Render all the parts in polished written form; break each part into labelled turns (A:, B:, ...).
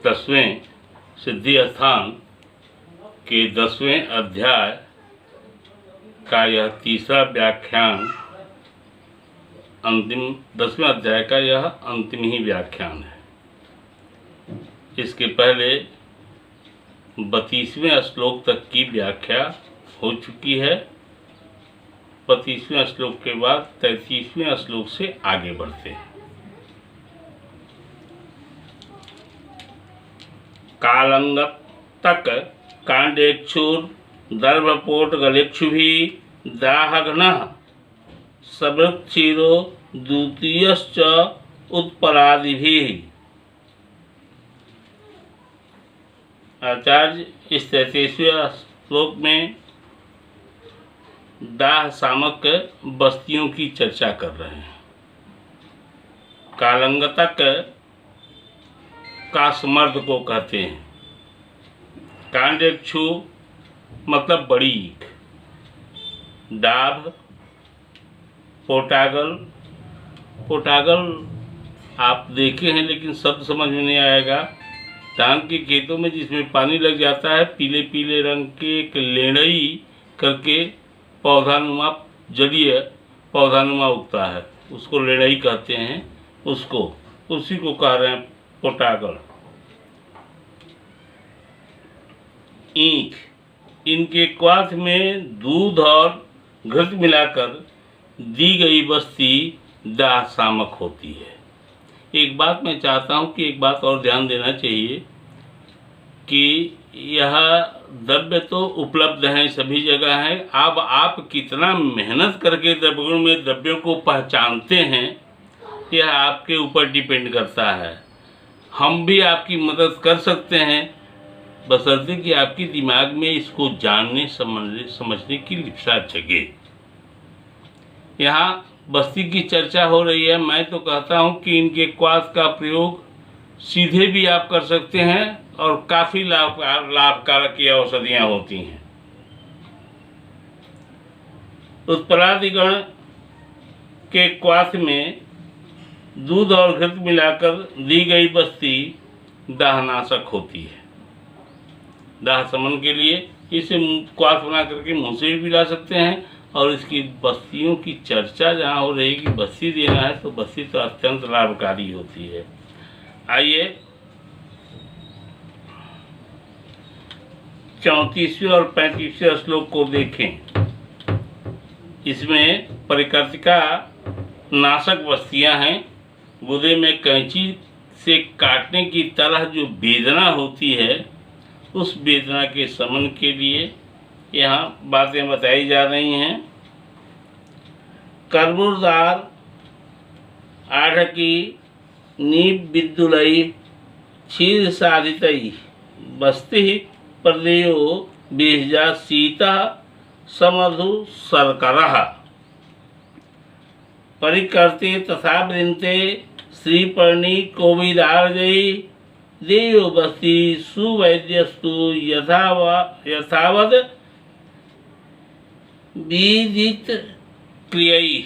A: 10वें सिद्धि स्थान के 10वें अध्याय का यह तीसरा व्याख्यान, अंतिम 10वें अध्याय का यह अंतिम ही व्याख्यान है। इसके पहले 32वें श्लोक तक की व्याख्या हो चुकी है। 32वें श्लोक के बाद 33वें श्लोक से आगे बढ़ते हैं। कालंगतक कांडेक्षुर दर्भपोट गलेक्षुभि दाहघ्नः सवृक्षीरो द्वितीयश्च उत्परादिभिः। आचार्य इस 33वें श्लोक में दाह सामक बस्तियों की चर्चा कर रहे हैं। कालंगतक का समर्थ को कहते हैं। कांडेक्षु मतलब बड़ी ईख, डाभ, पोटागल। पोटागल आप देखे हैं लेकिन शब्द समझ में नहीं आएगा। धान के खेतों में जिसमें पानी लग जाता है, पीले पीले रंग के एक लेड़ई करके पौधानुमा, जलीय पौधानुमा उगता है, उसको लेड़ई कहते हैं। उसी को कह रहे हैं पोटागल। ईख, इनके क्वाथ में दूध और घृत मिलाकर दी गई बस्ती दाह सामक होती है। एक बात मैं चाहता हूँ कि एक बात और ध्यान देना चाहिए कि यह द्रव्य तो उपलब्ध हैं, सभी जगह है। अब आप कितना मेहनत करके द्रव्यों में द्रव्यों को पहचानते हैं, यह आपके ऊपर डिपेंड करता है। हम भी आपकी मदद कर सकते हैं, बशर्ते कि आपके दिमाग में इसको जानने समझने की लिप्सा जगे। यहाँ बस्ती की चर्चा हो रही है। मैं तो कहता हूँ कि इनके क्वाथ का प्रयोग सीधे भी आप कर सकते हैं और काफ़ी लाभकारक ये औषधियाँ होती हैं। उत्परादिगण के क्वाथ में दूध और घृत मिलाकर दी गई बस्ती दाहनाशक होती है। दाह शमन के लिए इसे क्वाथ बना करके मुँह से भी पिला सकते हैं। और इसकी बस्तियों की चर्चा जहाँ हो रही कि बस्ती देना है, तो बस्ती तो अत्यंत लाभकारी होती है। आइए 34वें और 35वें श्लोक को देखें। इसमें परिकर्तिका नाशक बस्तियां हैं। गुदे में कैंची से काटने की तरह जो वेदना होती है, उस वेदना के शमन के लिए यहाँ बातें बताई जा रही हैं। कर्बूरदार आढ़की नीप विद्युलई क्षीर साधितई बस्ति प्रदेयो बीजा सीता समधु शर्करः परिकर्ते तथा वृंते श्रीपर्णी कोविदार्जयी देयो बस्ति सुवैद्यस्तु यथावद विदित क्रियई।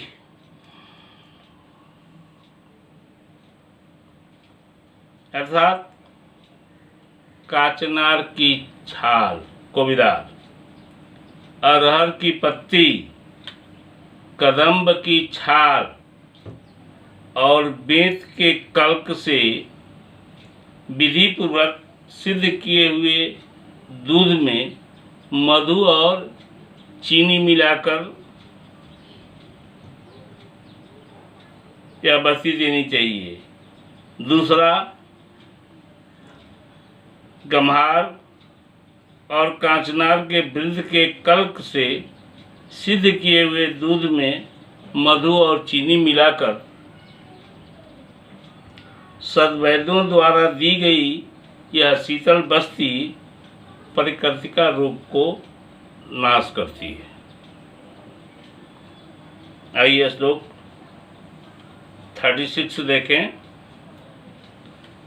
A: अर्थात काचनार की छाल, कोविदार, अरहर की पत्ती, कदम्ब की छाल और बेंत के कल्क से विधि पूर्वक सिद्ध किए हुए दूध में मधु और चीनी मिलाकर यह बस्ती देनी चाहिए। दूसरा, गम्हार और कांचनार के वृंत के कल्क से सिद्ध किए हुए दूध में मधु और चीनी मिलाकर सद्वैद्यों द्वारा दी गई यह शीतल बस्ती परिकर्तिका रोग को नाश करती है। आइए श्लोक 36 देखें।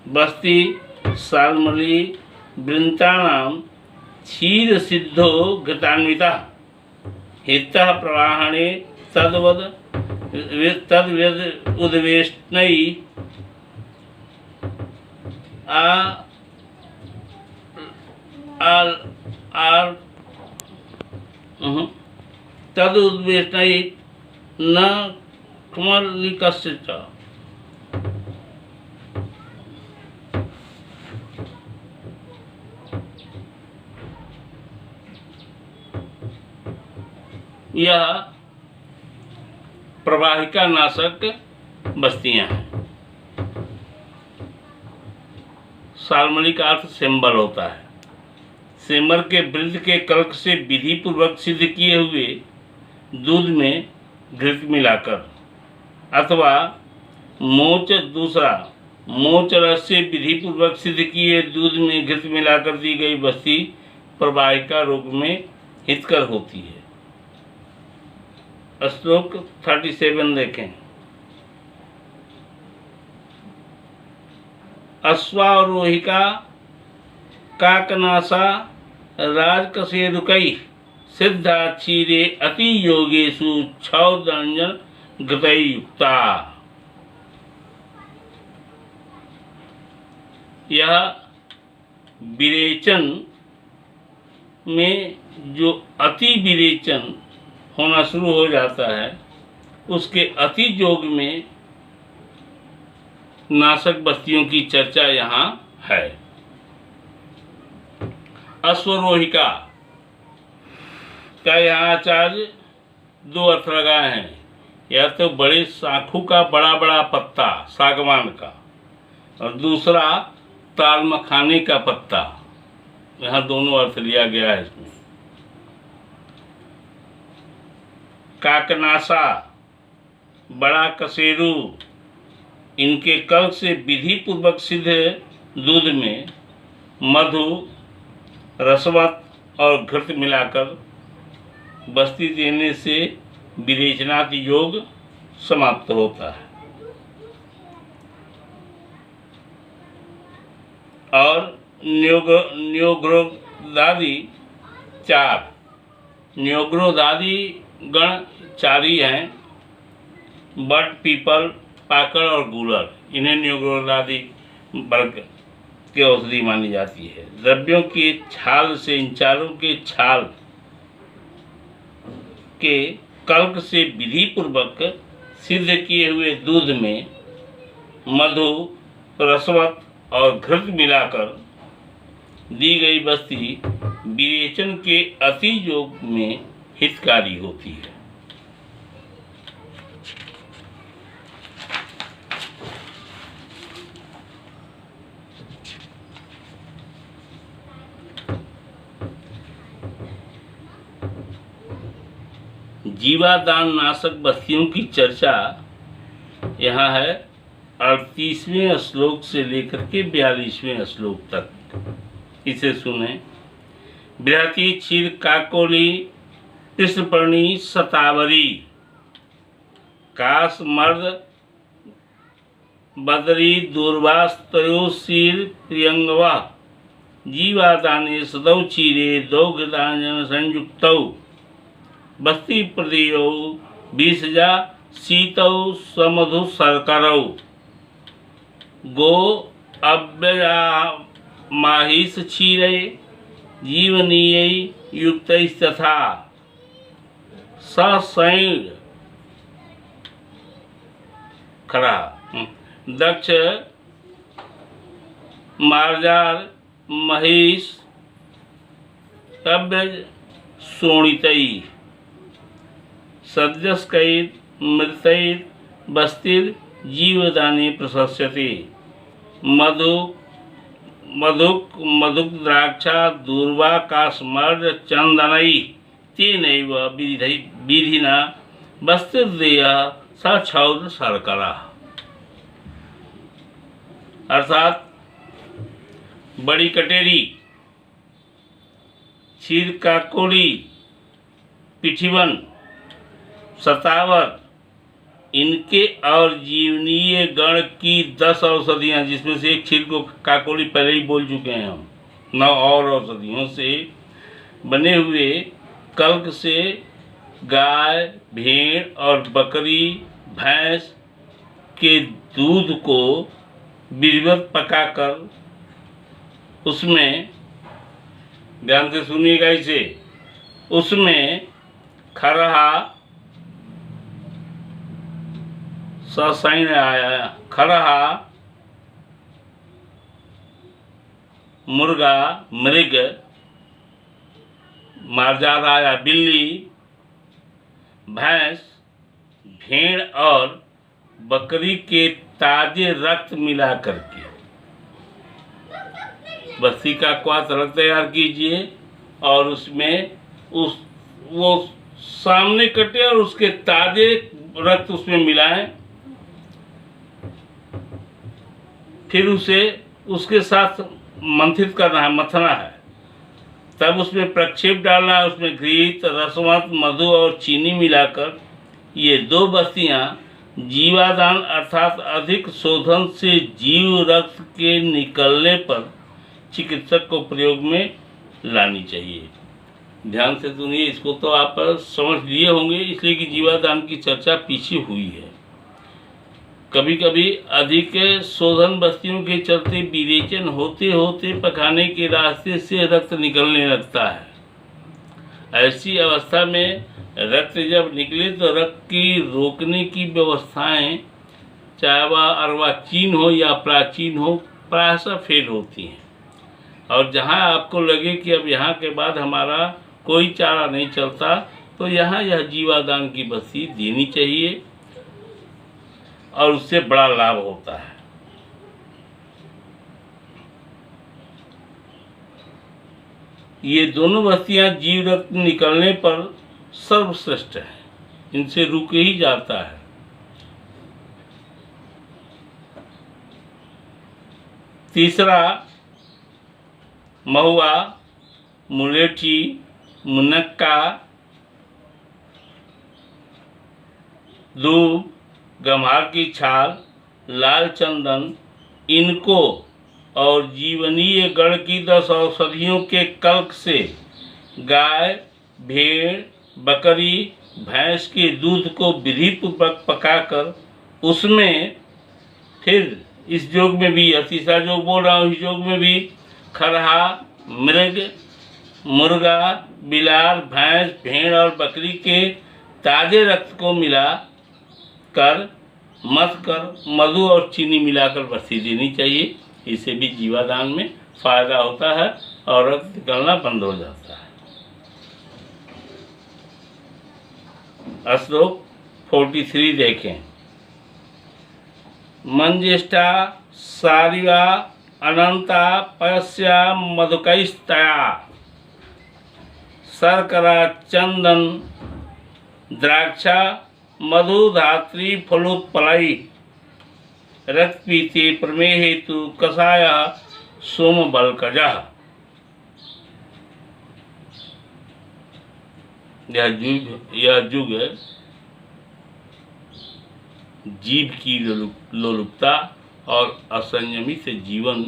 A: बस्ती सालमली वृंतानाम क्षीर सिद्धो घृतान्विता हितः प्रवाहणे तद्वेद उद्वेष्टनई आल आल तदुद्वेष्टै न कुमलिकस्य च। यह प्रवाहिका नाशक बस्तियां हैं। साल्मलिक अर्थ सेम्बल होता है। सेमर के वृद्ध के कल्क से विधि पूर्वक सिद्ध किए हुए दूध में घृत मिलाकर, अथवा मोच दूसरा मोच रस से विधि पूर्वक सिद्ध किए दूध में घृत मिलाकर दी गई बस्ती प्रवाहिका रूप में हितकर होती है। श्लोक 37 देखें। अश्वारोहिका काकनासा राजकसेरुकै सिद्धा क्षीरे अति योगेशु क्षौदंजन घृतै युक्ता। यह विरेचन में जो अति विरेचन होना शुरू हो जाता है, उसके अति योग में नाशक बस्तियों की चर्चा यहाँ है। अश्वरोहिका का यहाँ आचार्य दो अर्थ लगाए हैं। या तो बड़े शाखों का बड़ा बड़ा पत्ता सागवान का, और दूसरा ताल मखाने का पत्ता। यहाँ दोनों अर्थ लिया गया है इसमें। काकनासा बड़ा कसेरू, इनके कल से विधि पूर्वक सिद्ध दूध में मधु रसवत और घृत मिलाकर बस्ती देने से विरेचनात् योग समाप्त होता है। और न्योग्रोदादि चार, न्योग्रोदादि गण चारी हैं। बट, पीपल, पाकड़ और गूलर, इन्हें न्योग्रोदादि वर्ग की औषधि मानी जाती है। द्रव्यों के छाल से, इन चारों के छाल के कल्क से विधि पूर्वक सिद्ध किए हुए दूध में मधु रसवत और घृत मिलाकर दी गई बस्ती विरेचन के अति योग में हितकारी होती है। जीवादान नाशक बस्तियों की चर्चा यहाँ है 38वें श्लोक से लेकर के 42वें श्लोक तक। इसे सुने। बृहति क्षीर काकोली कृष्णपर्णी सतावरी काश मर्द बदरी दूर्वास तयोशीर प्रियंगवा जीवादाने सदौ क्षीरे दौघदान संयुक्तौ बस्ती प्रदेयो बीसजा शीतौ समधु सरकरौ गो अव्यया माहिष क्षीरे जीवनीय युक्तस्तथा सैण खरा दक्ष मार्जार महिष तव्य शोणितई सद्यस्कैर मृतैर बस्तिर जीवदाने प्रशस्यते मधु मधुक मधुक द्राक्षा दूर्वा कास्मर्द चंदनई तेनैव विधिना बस्तिर्देय सक्षौर शर्करा। अर्थात बड़ी कटेरी, क्षीर काकोड़ी, पिठीवन, सतावर, इनके और जीवनीय गण की 10 औषधियाँ, जिसमें से एक क्षीर को काकोड़ी पहले ही बोल चुके हैं हम, 9 और औषधियों से बने हुए कल्क से गाय, भेड़ और बकरी, भैंस के दूध को विधिवत पकाकर उसमें ध्यान से सुनिएगा इसे। उसमें खरहा साइन आया, खरहा, मुर्गा, मृग, मार्जार आया बिल्ली, भैंस, भेड़ और बकरी के ताजे रक्त मिला करके बस्ती का क्वाथ रक्त तैयार कीजिए और उसमें वो सामने कटे और उसके ताजे रक्त उसमें मिलाएं। फिर उसे उसके साथ मंथित करना है, मथना है। तब उसमें प्रक्षेप डालना है, उसमें घृत, रसवंत, मधु और चीनी मिलाकर ये 2 बस्तियां जीवादान अर्थात अधिक शोधन से जीव रक्त के निकलने पर चिकित्सक को प्रयोग में लानी चाहिए। ध्यान से सुनिए, इसको तो आप समझ लिए होंगे, इसलिए कि जीवादान की चर्चा पीछे हुई है। कभी कभी अधिक शोधन बस्तियों के चलते विरेचन होते होते पखाने के रास्ते से रक्त निकलने लगता है। ऐसी अवस्था में रक्त जब निकले तो रक्त की रोकने की व्यवस्थाएं, चाहे वह अर्वाचीन हो या प्राचीन हो, प्रायः फेल होती हैं। और जहां आपको लगे कि अब यहाँ के बाद हमारा कोई चारा नहीं चलता, तो यहाँ यह जीवादान की बस्ती देनी चाहिए और उससे बड़ा लाभ होता है। ये दोनों बस्तियां जीव रक्त निकलने पर सर्वश्रेष्ठ है, इनसे रुक ही जाता है। तीसरा, महुआ, मुलेठी, मुनक्का, दूब, गम्हार की छाल, लाल चंदन, इनको और जीवनीय गण की 10 औषधियों के कल्क से गाय, भेड़, बकरी, भैंस के दूध को विधिपूर्वक पकाकर उसमें फिर इस योग में भी, तीसरा योग बोल रहा हूँ, इस योग में भी खरहा, मृग, मुर्गा, बिलार, भैंस, भेड़ और बकरी के ताजे रक्त को मिला कर मथ कर मधु और चीनी मिलाकर बस्ती देनी चाहिए। इससे भी जीवादान में फायदा होता है और रक्त निकलना बंद हो जाता है। श्लोक 43 देखें। मंजिष्ठा सारिवा अनंता पयस्या मधुकैस्तया शर्करा चंदन द्राक्षा मधु धात्री फलोत्पलाई रक्त पीते प्रमेय हेतु कषाय सोम बलकजा। यह युग जीव की लोलुपता और असंयमित जीवन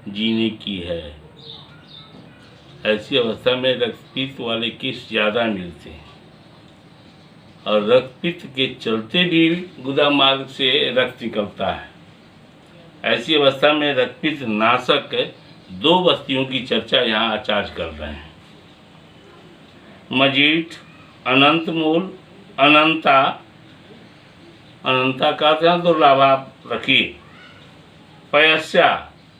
A: जीने की है। ऐसी अवस्था में रक्तपित्त वाले केस ज़्यादा मिलते हैं और रक्तपित्त के चलते भी गुदा मार्ग से रक्त निकलता है। ऐसी अवस्था में रक्तपित्त नाशक 2 बस्तियों की चर्चा यहाँ आचार्य कर रहे हैं। मजीठ, अनंतमूल, अनंता, अनंता का ध्यान तो लाभा रखिए। पयस्या,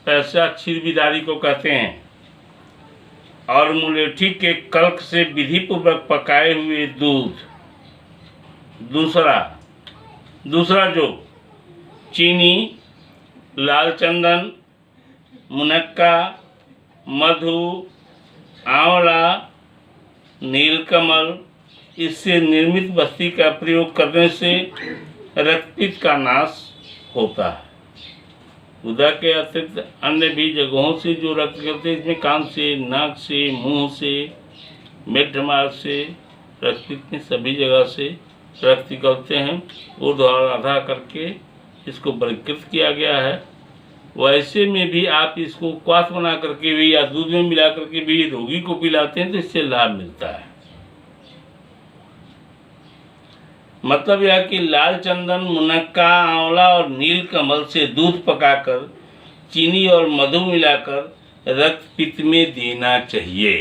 A: पयस्या क्षीरबिदारी को कहते हैं। और मुलेठी के कल्क से विधिपूर्वक पकाए हुए दूध। दूसरा जो चीनी, लाल चंदन, मुनक्का, मधु, आंवला, नीलकमल, इससे निर्मित बस्ती का प्रयोग करने से रक्तपित्त का नाश होता है। गुदा के अतिरिक्त अन्य भी जगहों से जो रक्त निकलते हैं, इसमें कान से, नाक से, मुंह से, मेढ मार्ग से, रक्तपित्त में सभी जगह से रक्त निकलते हैं। ऊर्ध्व और आधा करके इसको वर्गीकृत किया गया है। वैसे में भी आप इसको क्वाथ बना करके भी या दूध में मिला करके भी रोगी को पिलाते हैं तो इससे लाभ मिलता है। मतलब यह कि लाल चंदन, मुनक्का, आंवला और नील कमल से दूध पकाकर चीनी और मधु मिलाकर रक्तपित्त में देना चाहिए।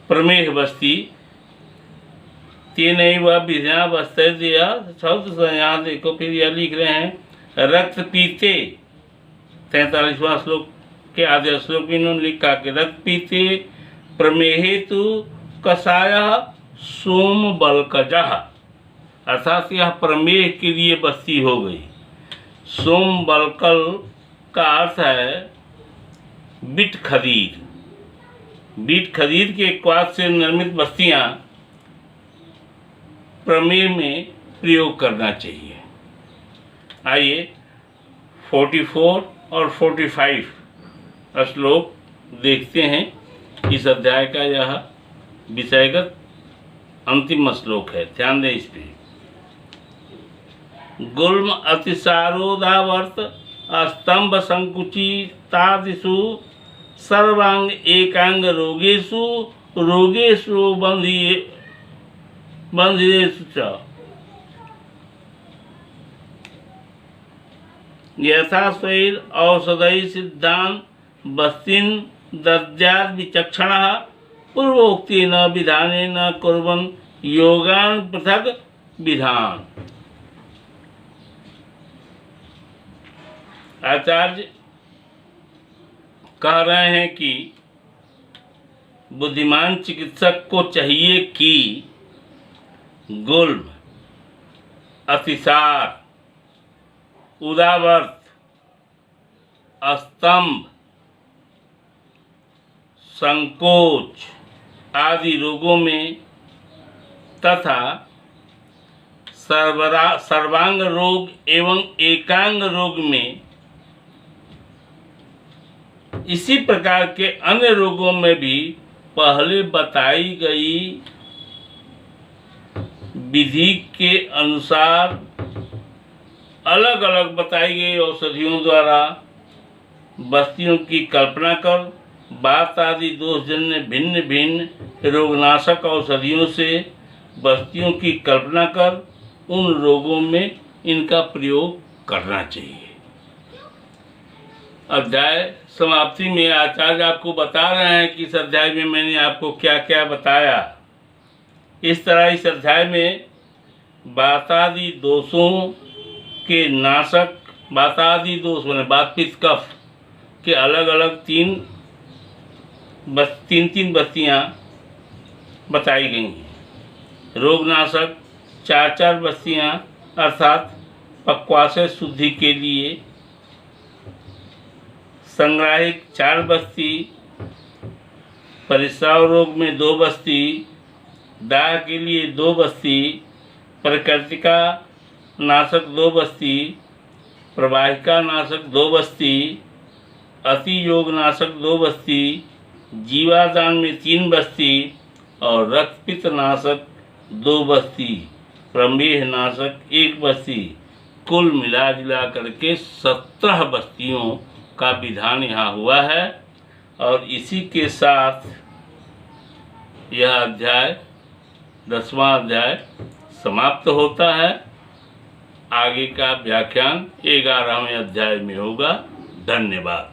A: प्रमेह बस्ती तेनैव विधिना बस्तया शब्द यहाँ देखो, फिर यह लिख रहे हैं रक्तपीते 43वां श्लोक के आधे श्लोक में इन्होंने लिखा कि रक्तपीते प्रमेहेतु कषायः सोमबलकजः, अर्थात यह प्रमेह के लिए बस्ती हो गई। सोमबलकल का अर्थ है बिट खदीर। बीट खदीर के क्वाथ से निर्मित बस्तियां प्रमेह में प्रयोग करना चाहिए। आइए 44 और 45 श्लोक देखते हैं। इस अध्याय का यह विषयगत अंतिम श्लोक है, ध्यान दें इस पे। गुल्म अतिसारोदावर्त स्तंभ संकुचितादिषु सर्वांग एकांग रोगेषु रोगेषु बंधियेषु च यथा स्वैर औषधि सिद्धान बस्तिन दद्याद विचक्षणः पूर्वोक्तेन विधानेन कुर्वन् योगान पृथक विधान। आचार्य कह रहे हैं कि बुद्धिमान चिकित्सक को चाहिए कि गुल्म, अतिसार, उदावर्त, स्तंभ, संकोच आदि रोगों में तथा सर्वांग रोग एवं एकांग रोग में, इसी प्रकार के अन्य रोगों में भी पहले बताई गई विधि के अनुसार अलग अलग बताई गई औषधियों द्वारा बस्तियों की कल्पना कर वात आदि दोषजन्य भिन्न भिन्न रोगनाशक औषधियों से बस्तियों की कल्पना कर उन रोगों में इनका प्रयोग करना चाहिए। अध्याय समाप्ति में आचार्य आपको बता रहे हैं कि इस अध्याय में मैंने आपको क्या क्या बताया। इस तरह इस अध्याय में वातादि दोषों के नाशक, वातादि दोष माने वात पित्त कफ के अलग अलग तीन बस्तियां बताई गई हैं। रोगनाशक 4 बस्तियां अर्थात पक्वाशय शुद्धि के लिए, संग्राहिक 4 बस्ती, परिस्राव रोग में 2 बस्ती, दाह के लिए 2 बस्ती, प्रकृतिका नाशक 2 बस्ती, प्रवाहिका नाशक 2 बस्ती, अति योग नाशक 2 बस्ती, जीवादान में 3 बस्ती और रक्तपित्त नाशक 2 बस्ती, प्रमेह नाशक 1 बस्ती, कुल मिला जुला करके 17 बस्तियों का विधान यहाँ हुआ है। और इसी के साथ यह अध्याय 10वां अध्याय समाप्त होता है। आगे का व्याख्यान 11वें अध्याय में होगा। धन्यवाद।